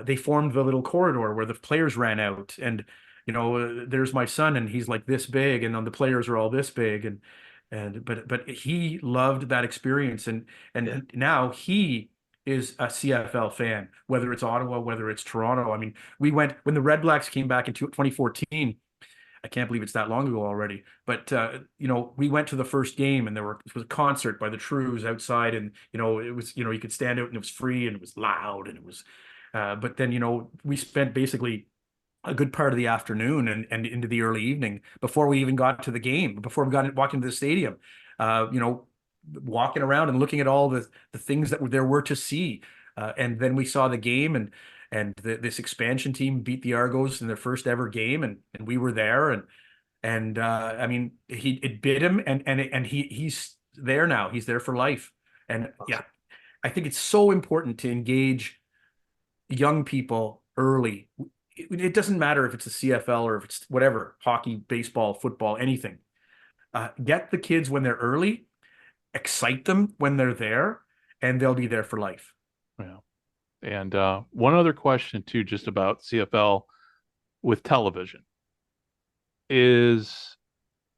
they formed the little corridor where the players ran out, and there's my son, and he's like this big, and then the players are all this big, but he loved that experience, and now he is a CFL fan, whether it's Ottawa, whether it's Toronto. I mean, we went when the Red Blacks came back in 2014. I can't believe it's that long ago already. But we went to the first game, and it was a concert by the Trues outside, and it was you could stand out, and it was free, and it was loud, and it was. But then we spent basically a good part of the afternoon and into the early evening before we even got to the game, before we walked into the stadium. Walking around and looking at all the things that there were to see, and then we saw the game, and this expansion team beat the Argos in their first ever game, and we were there, and I mean, it bit him, and he's there now. He's there for life, and yeah, I think it's so important to engage young people early. It doesn't matter if it's a CFL or if it's whatever, hockey, baseball, football, anything. Get the kids when they're early, excite them when they're there, and they'll be there for life. Yeah. And one other question too, just about CFL with television. Is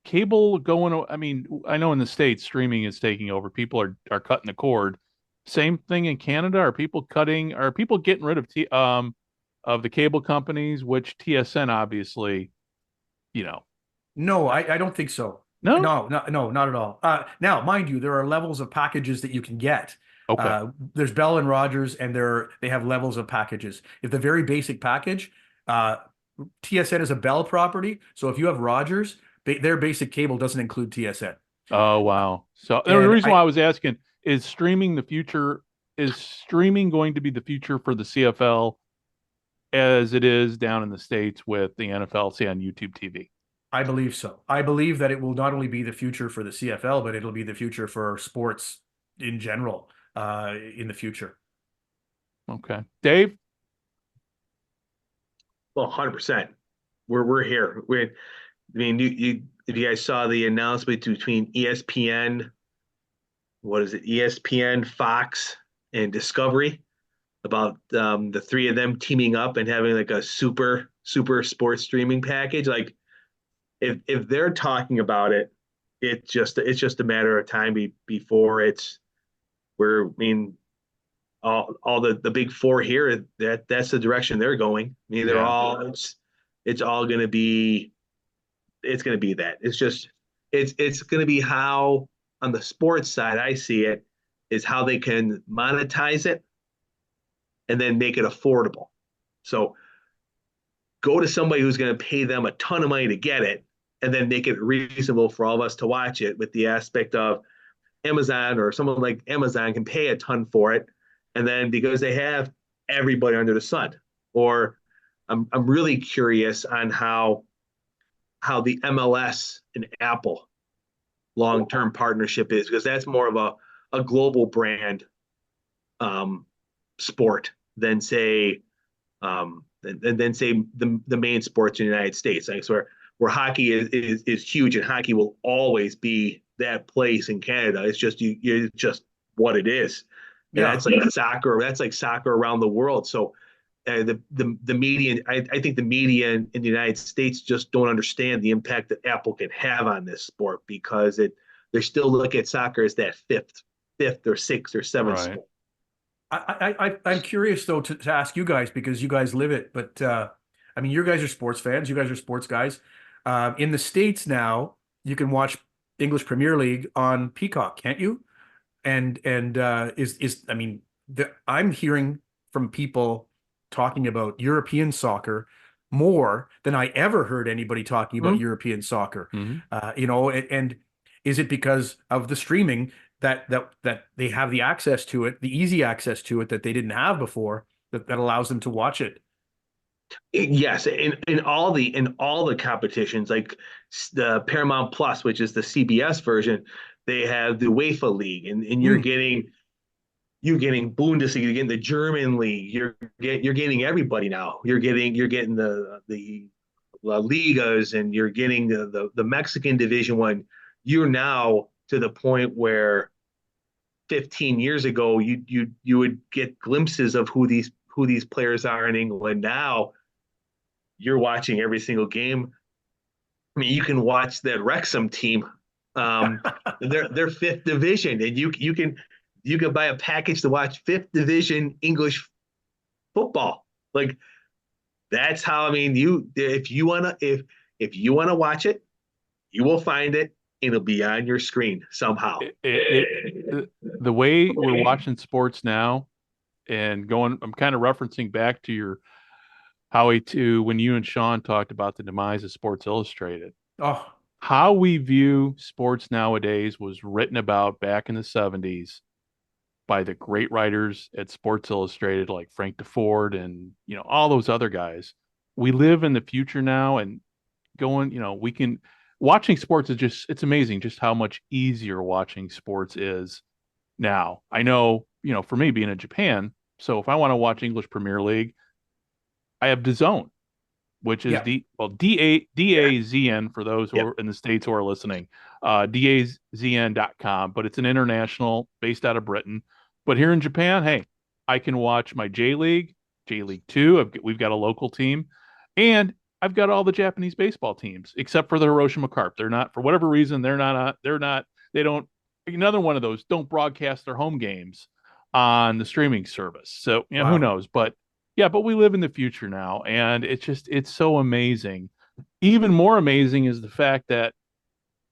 cable going? I mean, I know in the States streaming is taking over. People are cutting the cord. Same thing in Canada. Are people getting rid of the cable companies, which TSN obviously, No, I don't think so. No, not at all. Now, mind you, there are levels of packages that you can get. Okay. There's Bell and Rogers, and they have levels of packages. If the very basic package, TSN is a Bell property, so if you have Rogers, their basic cable doesn't include TSN. Oh, wow. So the reason why I was asking is streaming the future. Is streaming going to be the future for the CFL as it is down in the States with the NFL, say on YouTube TV? I believe so. I believe that it will not only be the future for the CFL, but it'll be the future for sports in general in the future. Okay. Dave? Well, 100%. We're here. I mean, if you guys saw the announcement between ESPN, what is it? ESPN, Fox, and Discovery about the three of them teaming up and having like a super sports streaming package. Like, if they're talking about it, it's just a matter of time before all the big four here, that's the direction they're going. I mean, it's all going to be that. It's going to be how, on the sports side, I see it, is how they can monetize it and then make it affordable. So go to somebody who's going to pay them a ton of money to get it, and then make it reasonable for all of us to watch it, with the aspect of Amazon or someone like Amazon can pay a ton for it, and then because they have everybody under the sun. Or I'm really curious on how the MLS and Apple long-term partnership is, because that's more of a global brand sport than say the main sports in the United States. Like, so where hockey is huge, and hockey will always be that place in Canada. It's just it's just what it is. And Yeah. that's like soccer. That's like soccer around the world. So the media, I think the media in the United States just don't understand the impact that Apple can have on this sport, because they still look at soccer as that fifth or sixth or seventh Right. sport. I'm curious though to ask you guys, because you guys live it, but I mean, you guys are sports fans, you guys are sports guys. In the States now, you can watch English Premier League on Peacock, can't you? And I mean, I'm hearing from people talking about European soccer more than I ever heard anybody talking about European soccer. You know, and is it because of the streaming that they have the access to it, the easy access to it that they didn't have before, that allows them to watch it? Yes, in all the competitions, like the Paramount Plus, which is the CBS version, they have the UEFA League, and you're getting Bundesliga, you're getting the German league, you're getting everybody now. You're getting the La Ligas, and you're getting the Mexican Division One. You're now to the point where 15 years ago you would get glimpses of who these players are in England. Now you're watching every single game. I mean, you can watch that Wrexham team, their fifth division, and you can buy a package to watch fifth division English football. Like, that's how, I mean, if you wanna watch it, you will find it. It'll be on your screen somehow. The way we're watching sports now, and I'm kind of referencing back to your Howie too, when you and Sean talked about the demise of Sports Illustrated. Oh, How we view sports nowadays was written about back in the 70s by the great writers at Sports Illustrated, like Frank DeFord and, you know, all those other guys. We live in the future now, and watching sports is it's amazing just how much easier watching sports is now. I know, you know, for me being in Japan, so if I want to watch English Premier League, I have DAZN, which is DAZN for those who are in the States who are listening, DAZN.com, but it's an international based out of Britain. But here in Japan, hey, I can watch my J League 2. We've got a local team, and I've got all the Japanese baseball teams except for the Hiroshima Carp. They're not, for whatever reason, they don't, another one of those don't broadcast their home games on the streaming service. So, you know, who knows? But yeah, but we live in the future now, and it's so amazing. Even more amazing is the fact that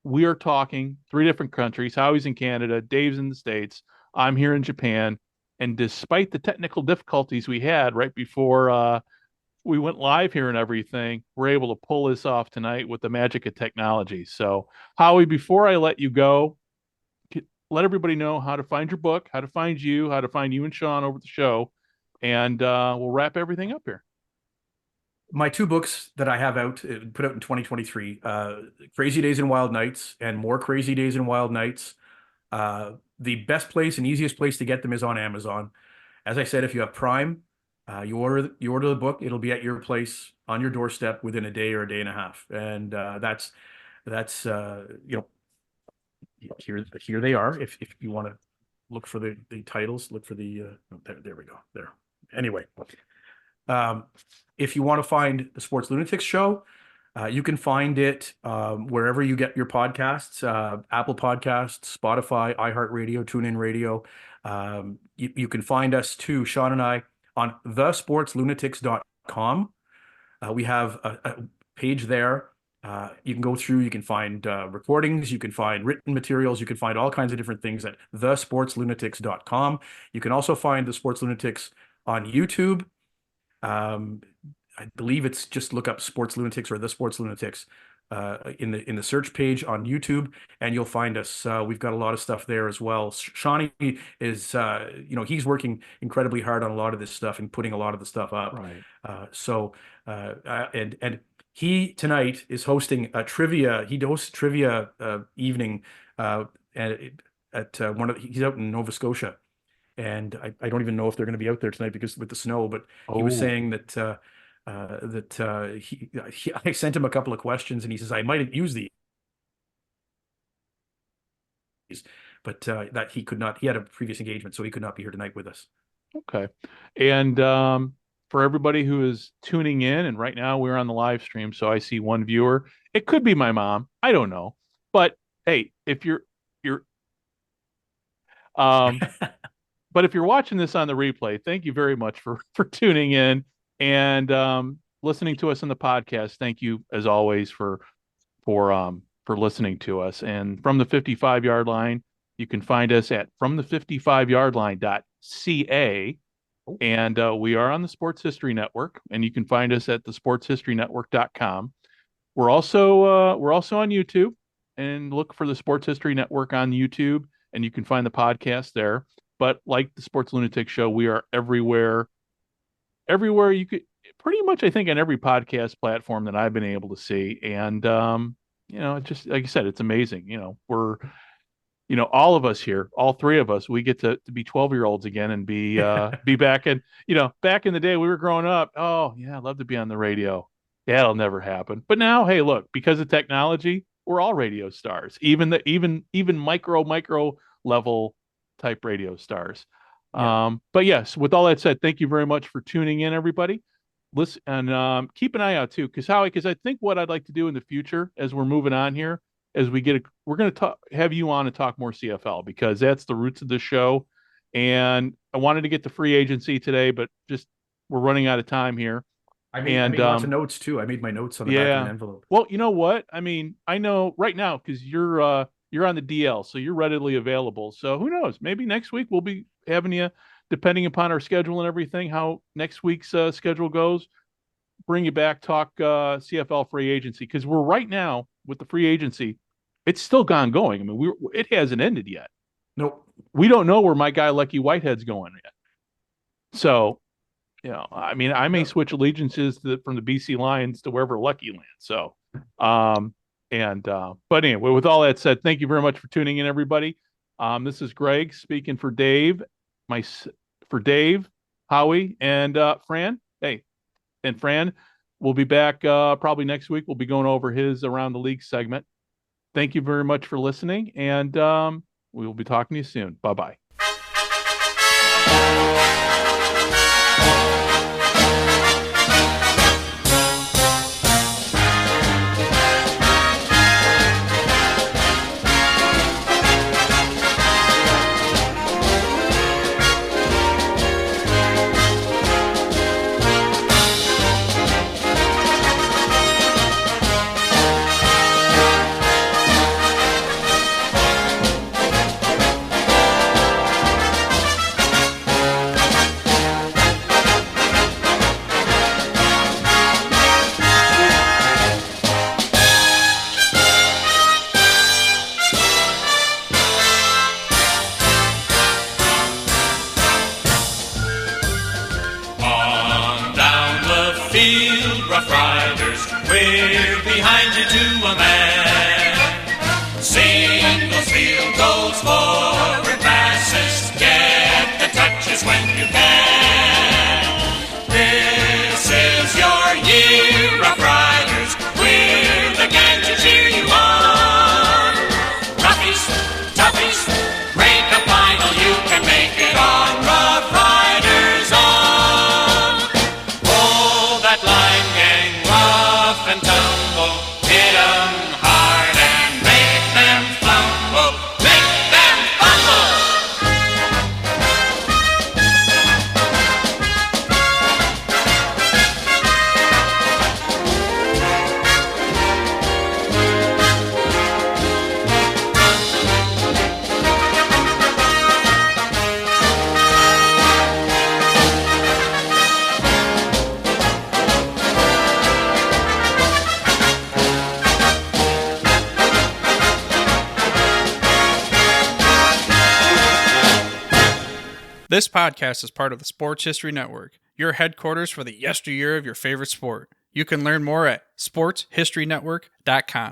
we are talking 3 different countries. Howie's in Canada, Dave's in the States, I'm here in Japan. And despite the technical difficulties we had right before we went live here and everything, we're able to pull this off tonight with the magic of technology. So, Howie, before I let you go, let everybody know how to find your book, how to find you and Sean over the show, and we'll wrap everything up here. My 2 books that I have put out in 2023, Crazy Days and Wild Nights and More Crazy Days and Wild Nights. The best place and easiest place to get them is on Amazon. As I said, if you have Prime, you order the book, it'll be at your place on your doorstep within a day or a day and a half. And that's you know, here they are. If you want to look for the titles, look for the there we go. There. Anyway, if you want to find the Sports Lunatics show, you can find it wherever you get your podcasts, Apple Podcasts, Spotify, iHeartRadio, TuneIn Radio. You can find us too, Sean and I, on thesportslunatics.com. We have a page there. You can go through, you can find recordings, you can find written materials, you can find all kinds of different things at thesportslunatics.com. You can also find the Sports Lunatics on YouTube. I believe it's just look up Sports Lunatics or the Sports Lunatics in the search page on YouTube, and you'll find us. We've got a lot of stuff there as well. Shawnee is, he's working incredibly hard on a lot of this stuff and putting a lot of the stuff up. Right. And he tonight is hosting a trivia. He hosts trivia evening at one of. He's out in Nova Scotia, and I don't even know if they're going to be out there tonight because with the snow. But he was saying that I sent him a couple of questions, and he says I might use these, but that he could not. He had a previous engagement, so he could not be here tonight with us. Okay, and for everybody who is tuning in, and right now we're on the live stream, so I see one viewer. It could be my mom. I don't know, but hey, if you're but if you're watching this on the replay, thank you very much for tuning in and listening to us on the podcast. Thank you as always for listening to us. And from the 55 yard line, you can find us at fromthe55yardline.ca. And we are on the Sports History Network, and you can find us at thesportshistorynetwork.com. We're also on YouTube, and look for the Sports History Network on YouTube, and you can find the podcast there. But like the Sports Lunatic Show, we are everywhere you could, pretty much, I think, on every podcast platform that I've been able to see. And just like I said, it's amazing. We're all of us here, all three of us, we get to be 12-year-olds again and be back in, back in the day we were growing up. Oh yeah, I'd love to be on the radio. Yeah, it'll never happen. But now, hey, look, because of technology, we're all radio stars, even micro level type radio stars. Yeah. But yes, with all that said, thank you very much for tuning in, everybody. Listen, and keep an eye out too, because I think what I'd like to do in the future as we're moving on here, as we're going to have you on and talk more CFL, because that's the roots of the show. And I wanted to get to free agency today, but just we're running out of time here. I made lots of notes too. I made my notes on the back of an envelope. Well, you know what? I mean, I know right now because you're on the DL, so you're readily available. So who knows? Maybe next week we'll be having you, depending upon our schedule and everything, how next week's schedule goes, bring you back, talk CFL free agency, because we're right now with the free agency, it's still going. I mean, it hasn't ended yet. Nope. We don't know where my guy Lucky Whitehead's going yet. So, I mean, I may switch allegiances from the BC Lions to wherever Lucky lands. So, but anyway, with all that said, thank you very much for tuning in, everybody. This is Greg speaking for Dave, Howie, and Fran. Hey, and Fran, we'll be back probably next week. We'll be going over his Around the League segment. Thank you very much for listening, and we will be talking to you soon. Bye-bye. Hit 'em hard and make them fumble, make them fumble. This podcast is part of the Sports History Network, your headquarters for the yesteryear of your favorite sport. You can learn more at sportshistorynetwork.com.